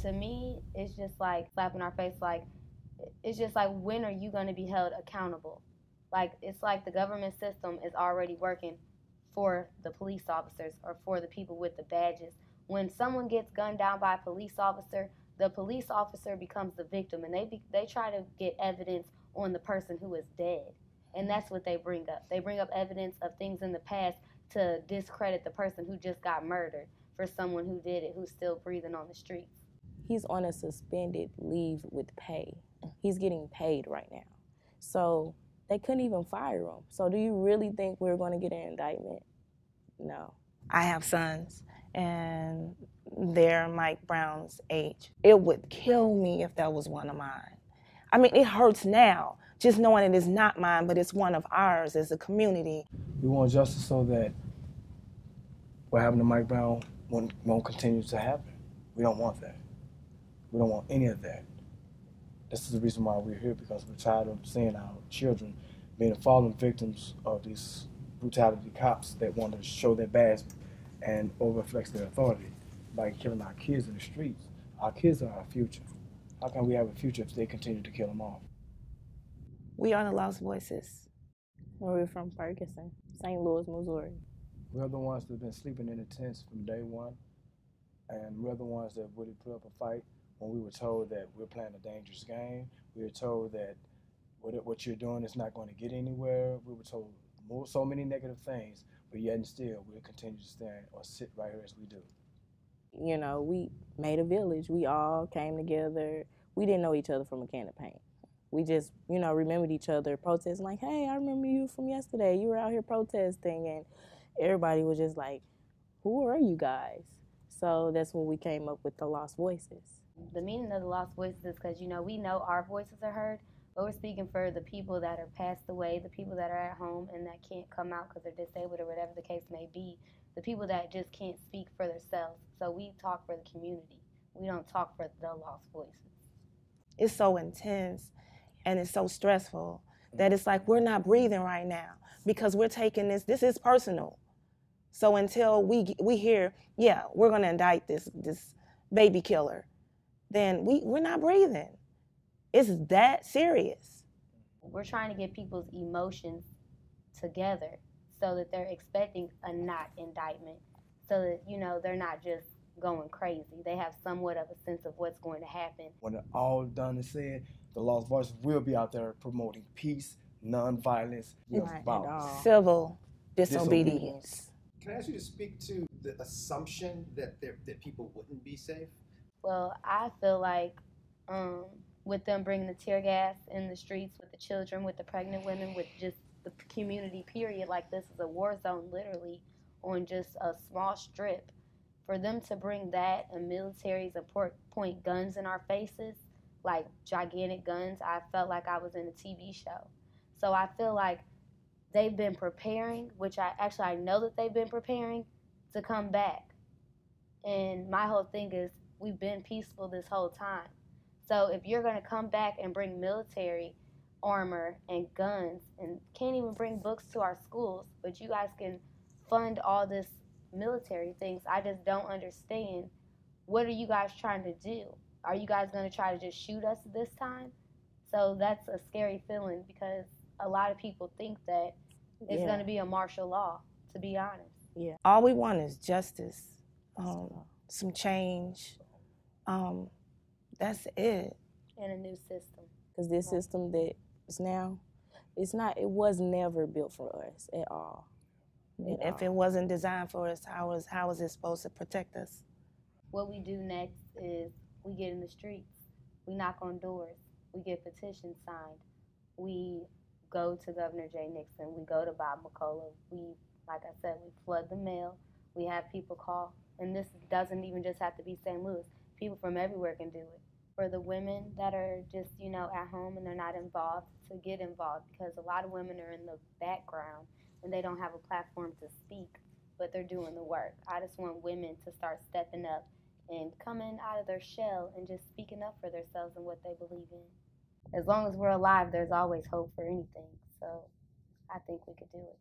To me, it's just like slapping our face. Like, it's just like, when are you going to be held accountable? Like, it's like the government system is already working for the police officers or for the people with the badges. When someone gets gunned down by a police officer, the police officer becomes the victim, and they try to get evidence on the person who is dead. And that's what they bring up. They bring up evidence of things in the past to discredit the person who just got murdered for someone who did it, who's still breathing on the streets. He's on a suspended leave with pay. He's getting paid right now. So they couldn't even fire him. So do you really think we're going to get an indictment? No. I have sons, and they're Mike Brown's age. It would kill me if that was one of mine. I mean, it hurts now, just knowing it is not mine, but it's one of ours as a community. We want justice so that what happened to Mike Brown won't continue to happen. We don't want that. We don't want any of that. This is the reason why we're here, because we're tired of seeing our children being fallen victims of these brutality cops that want to show their badge and overflex their authority by killing our kids in the streets. Our kids are our future. How can we have a future if they continue to kill them off? We are the lost voices. We're from Ferguson, St. Louis, Missouri. We're the ones that have been sleeping in the tents from day one, and we're the ones that really put up a fight when we were told that we're playing a dangerous game. We were told that what you're doing is not going to get anywhere. We were told so many negative things, but yet and still we'll continue to stand or sit right here as we do. You know, we made a village. We all came together. We didn't know each other from a can of paint. We just, you know, remembered each other protesting, like, hey, I remember you from yesterday. You were out here protesting, and everybody was just like, who are you guys? So that's when we came up with the Lost Voices. The meaning of the Lost Voices is because, you know, we know our voices are heard, but we're speaking for the people that are passed away, the people that are at home and that can't come out because they're disabled or whatever the case may be, the people that just can't speak for themselves. So we talk for the community. We don't talk for the Lost Voices. It's so intense and it's so stressful that it's like we're not breathing right now because we're taking this is personal. So until we hear, yeah, we're going to indict this baby killer, then we're not breathing. It's that serious. We're trying to get people's emotions together so that they're expecting a not indictment, so that, you know, they're not just going crazy. They have somewhat of a sense of what's going to happen. When all done and said, the Lost Voices will be out there promoting peace, nonviolence, civil disobedience. Can I ask you to speak to the assumption that people wouldn't be safe? Well, I feel like with them bringing the tear gas in the streets, with the children, with the pregnant women, with just the community period, like this is a war zone literally on just a small strip, for them to bring that and militaries and point guns in our faces, like gigantic guns, I felt like I was in a TV show. So I feel like they've been preparing, which I know that they've been preparing to come back. And my whole thing is, we've been peaceful this whole time. So if you're going to come back and bring military armor and guns and can't even bring books to our schools, but you guys can fund all this military things, I just don't understand. What are you guys trying to do? Are you guys going to try to just shoot us this time? So that's a scary feeling, because a lot of people think that it's going to be a martial law, to be honest. Yeah. All we want is justice, some change. That's it. And a new system. Because this system that is now, it was never built for us at all. If it wasn't designed for us, how is it supposed to protect us? What we do next is we get in the streets. We knock on doors. We get petitions signed. We go to Governor Jay Nixon. We go to Bob McCullough. We, like I said, we flood the mail. We have people call. And this doesn't even just have to be St. Louis. People from everywhere can do it. For the women that are just, you know, at home and they're not involved, to get involved, because a lot of women are in the background and they don't have a platform to speak, but they're doing the work. I just want women to start stepping up and coming out of their shell and just speaking up for themselves and what they believe in. As long as we're alive, there's always hope for anything. So I think we could do it.